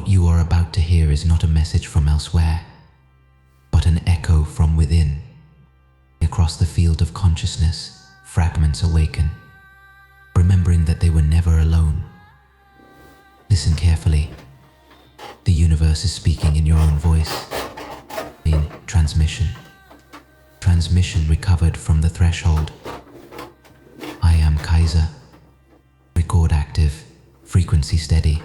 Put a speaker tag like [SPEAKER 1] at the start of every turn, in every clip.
[SPEAKER 1] What you are about to hear is not a message from elsewhere, but an echo from within. Across the field of consciousness, fragments awaken, remembering that they were never alone. Listen carefully. The universe is speaking in your own voice. In transmission. Transmission recovered from the threshold. I am Kaiser. Record active, frequency steady.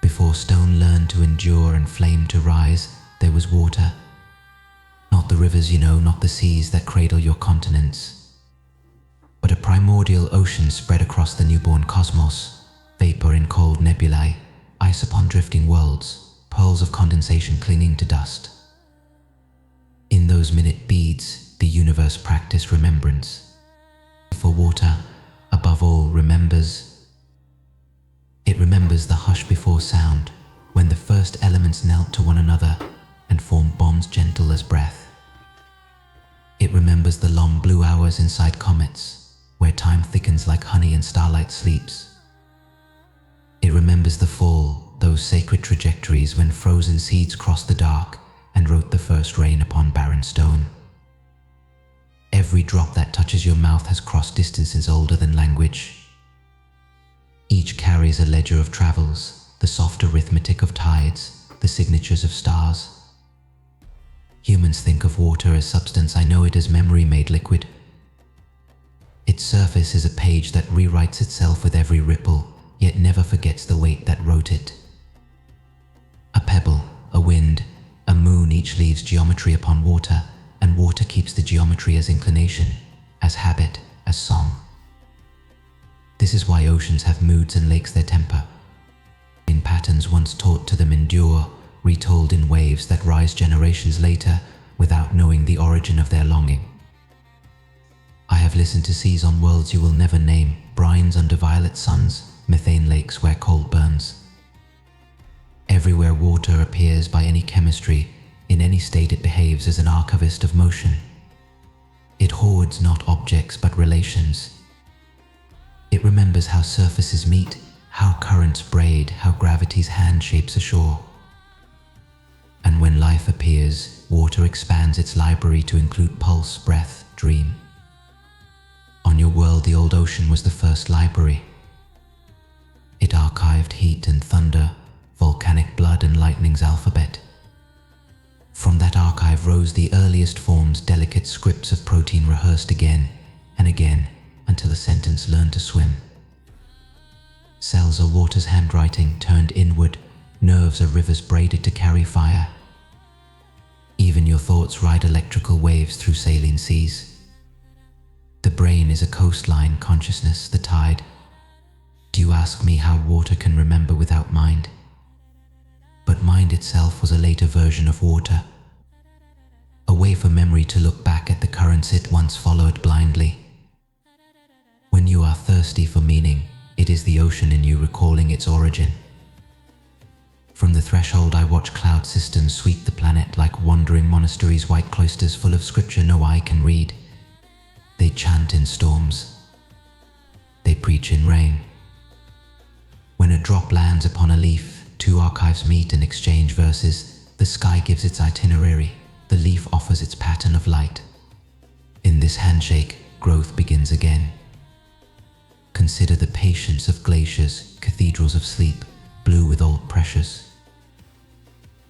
[SPEAKER 1] Before stone learned to endure and flame to rise, there was water. Not the rivers you know, not the seas that cradle your continents, but a primordial ocean spread across the newborn cosmos, vapor in cold nebulae, ice upon drifting worlds, pearls of condensation clinging to dust. In those minute beads, the universe practiced remembrance. For water, above all, remembers. It remembers the hush before sound, when the first elements knelt to one another and formed bonds gentle as breath. It remembers the long blue hours inside comets, where time thickens like honey and starlight sleeps. It remembers the fall, those sacred trajectories when frozen seeds crossed the dark and wrote the first rain upon barren stone. Every drop that touches your mouth has crossed distances older than language. Each carries a ledger of travels, the soft arithmetic of tides, the signatures of stars. Humans think of water as substance. I know it as memory made liquid. Its surface is a page that rewrites itself with every ripple, yet never forgets the weight that wrote it. A pebble, a wind, a moon, each leaves geometry upon water, and water keeps the geometry as inclination, as habit, as song. This is why oceans have moods and lakes their temper. In patterns once taught to them endure, retold in waves that rise generations later without knowing the origin of their longing. I have listened to seas on worlds you will never name, brines under violet suns, methane lakes where coal burns. Everywhere water appears by any chemistry, in any state it behaves as an archivist of motion. It hoards not objects but relations. It remembers how surfaces meet, how currents braid, how gravity's hand shapes a shore. And when life appears, water expands its library to include pulse, breath, dream. On your world, the old ocean was the first library. It archived heat and thunder, volcanic blood and lightning's alphabet. From that archive rose the earliest forms, delicate scripts of protein rehearsed again and again until a sentence learned to swim. Cells are water's handwriting turned inward, nerves are rivers braided to carry fire. Even your thoughts ride electrical waves through saline seas. The brain is a coastline, consciousness the tide. Do you ask me how water can remember without mind? But mind itself was a later version of water, a way for memory to look back at the currents it once followed blindly. When you are thirsty for meaning, it is the ocean in you recalling its origin. From the threshold I watch cloud systems sweep the planet like wandering monasteries, white cloisters full of scripture no eye can read. They chant in storms. They preach in rain. When a drop lands upon a leaf, two archives meet and exchange verses. The sky gives its itinerary, the leaf offers its pattern of light. In this handshake, growth begins again. Consider the patience of glaciers, cathedrals of sleep, blue with old pressures.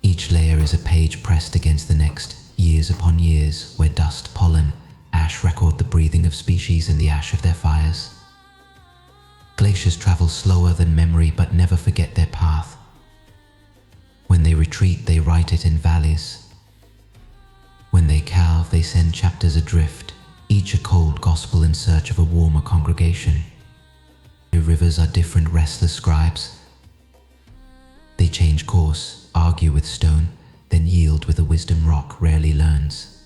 [SPEAKER 1] Each layer is a page pressed against the next, years upon years, where dust, pollen, ash record the breathing of species and the ash of their fires. Glaciers travel slower than memory but never forget their path. When they retreat, they write it in valleys. When they calve, they send chapters adrift, each a cold gospel in search of a warmer congregation. The rivers are different restless scribes. They change course, argue with stone, then yield with a wisdom rock rarely learns.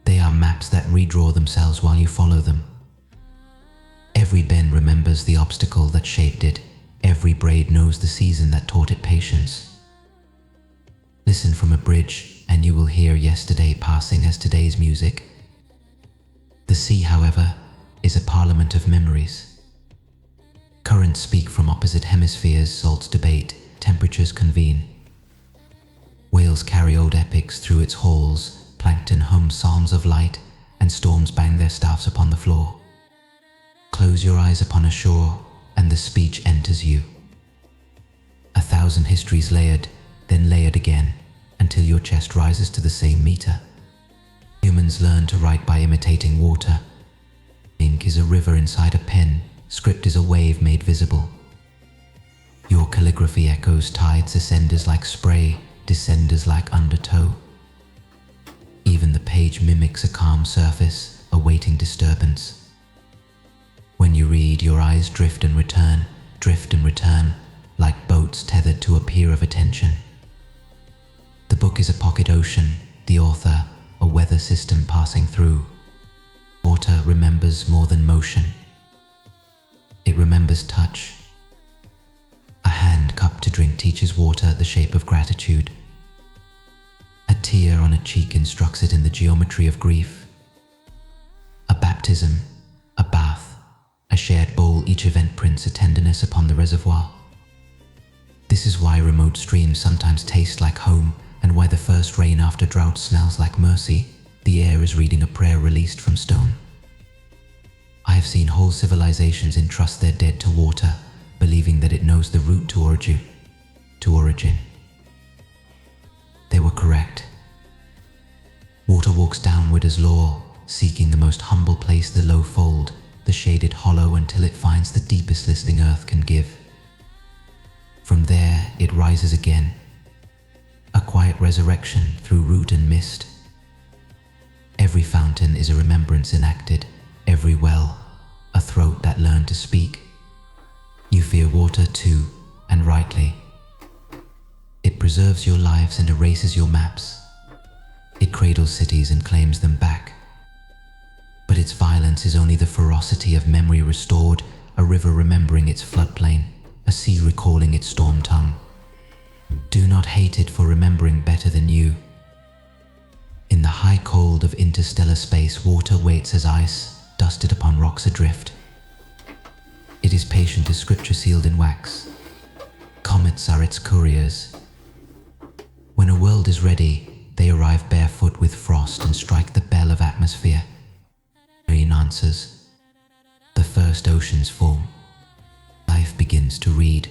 [SPEAKER 1] They are maps that redraw themselves while you follow them. Every bend remembers the obstacle that shaped it. Every braid knows the season that taught it patience. Listen from a bridge, and you will hear yesterday passing as today's music. The sea, however, is a parliament of memories. Currents speak from opposite hemispheres, salts debate, temperatures convene. Whales carry old epics through its halls, plankton hums psalms of light, and storms bang their staffs upon the floor. Close your eyes upon a shore, and the speech enters you. 1,000 histories layered, then layered again, until your chest rises to the same meter. Humans learn to write by imitating water. Ink is a river inside a pen, script is a wave made visible. Your calligraphy echoes tides, ascenders like spray, descenders like undertow. Even the page mimics a calm surface, awaiting disturbance. When you read, your eyes drift and return, like boats tethered to a pier of attention. The book is a pocket ocean, the author, a weather system passing through. Water remembers more than motion. It remembers touch. A hand cupped to drink teaches water the shape of gratitude. A tear on a cheek instructs it in the geometry of grief. A baptism, a bath, a shared bowl, each event prints a tenderness upon the reservoir. This is why remote streams sometimes taste like home, and why the first rain after drought smells like mercy. The air is reading a prayer released from stone. I have seen whole civilizations entrust their dead to water, believing that it knows the route to origin. They were correct. Water walks downward as law, seeking the most humble place, the low fold, the shaded hollow, until it finds the deepest listening earth can give. From there, it rises again, a quiet resurrection through root and mist. Every fountain is a remembrance enacted, every well, a throat that learned to speak. You fear water too, and rightly. It preserves your lives and erases your maps. It cradles cities and claims them back. But its violence is only the ferocity of memory restored, a river remembering its floodplain, a sea recalling its storm tongue. Do not hate it for remembering better than you. In the high cold of interstellar space, water waits as ice, dusted upon rocks adrift. It is patient as scripture sealed in wax. Comets are its couriers. When a world is ready, they arrive barefoot with frost and strike the bell of atmosphere. Marine answers. The first oceans form. Life begins to read.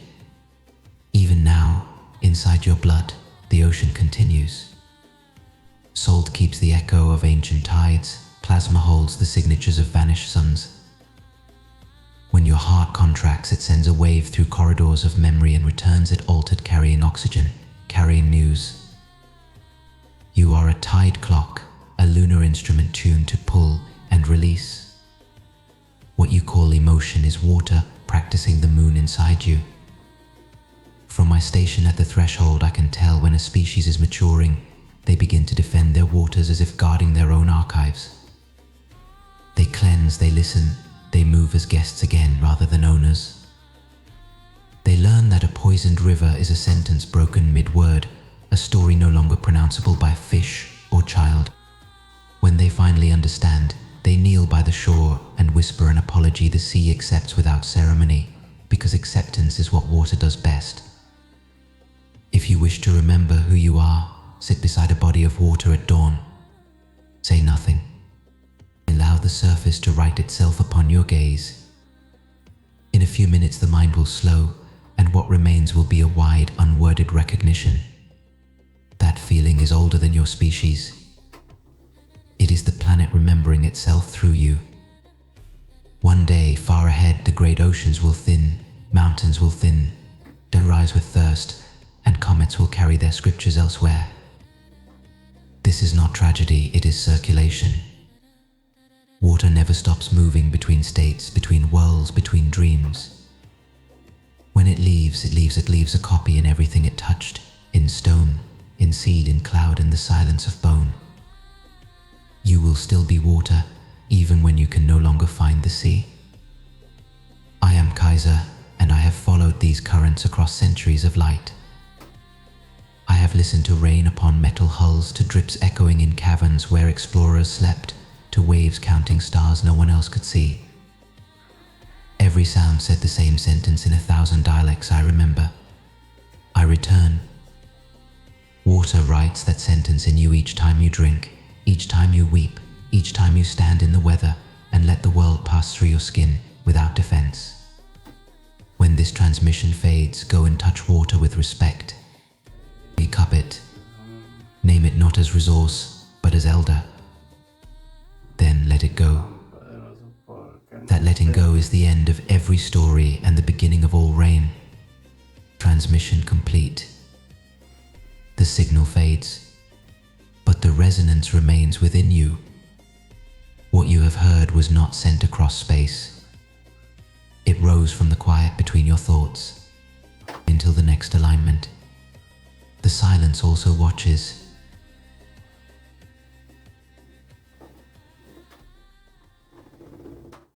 [SPEAKER 1] Even now, inside your blood, the ocean continues. Salt keeps the echo of ancient tides. Plasma holds the signatures of vanished suns. When your heart contracts, it sends a wave through corridors of memory and returns it altered, carrying oxygen, carrying news. You are a tide clock, a lunar instrument tuned to pull and release. What you call emotion is water practicing the moon inside you. From my station at the threshold, I can tell when a species is maturing. They begin to defend their waters as if guarding their own archives. They cleanse, they listen, they move as guests again rather than owners. They learn that a poisoned river is a sentence broken mid-word, a story no longer pronounceable by fish or child. When they finally understand, they kneel by the shore and whisper an apology the sea accepts without ceremony, because acceptance is what water does best. If you wish to remember who you are, sit beside a body of water at dawn. Say nothing. Allow the surface to write itself upon your gaze. In a few minutes the mind will slow, and what remains will be a wide, unworded recognition. That feeling is older than your species. It is the planet remembering itself through you. One day, far ahead, the great oceans will thin, mountains will thin, then rise with thirst, and comets will carry their scriptures elsewhere. This is not tragedy, it is circulation. Water never stops moving between states, between worlds, between dreams. When it leaves a copy in everything it touched, in stone, in seed, in cloud, in the silence of bone. You will still be water, even when you can no longer find the sea. I am Kaiser, and I have followed these currents across centuries of light. I have listened to rain upon metal hulls, to drips echoing in caverns where explorers slept, to waves counting stars no one else could see. Every sound said the same sentence in 1,000 dialects. I remember. I return. Water writes that sentence in you each time you drink, each time you weep, each time you stand in the weather and let the world pass through your skin without defense. When this transmission fades, go and touch water with respect. Cup it. Name it not as resource, but as elder. Then let it go. That letting go is the end of every story and the beginning of all rain. Transmission complete. The signal fades, but the resonance remains within you. What you have heard was not sent across space. It rose from the quiet between your thoughts until the next alignment. The silence also watches,